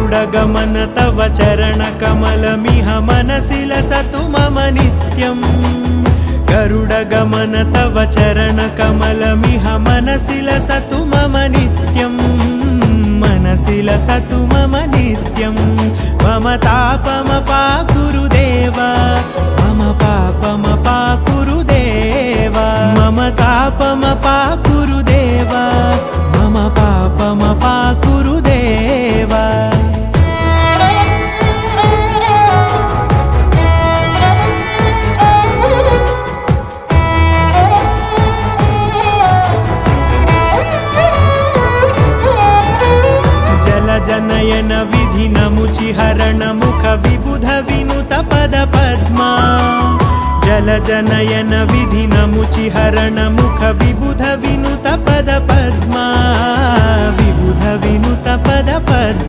गरुडगमन तव चरणकमलमिह मनसि लसतु मम नित्यम् गरुडगमन तव चरणकमलमिह मनसि लसतु मम नित्यम् मनसि लसतु मम नित्यम् मम तापमपाकुरु देव मम पापमपाकुरु देव मम तापमपाकुरु देव मम पापमपाकुरु देव जनयन विधिनमुचिहरण मुख विबुध विनुत पद पद्मा जल जनयन विधिनमुचिहरण मुख विबुध विनुत पद पद्मा विबुध विनुत पद पद्मा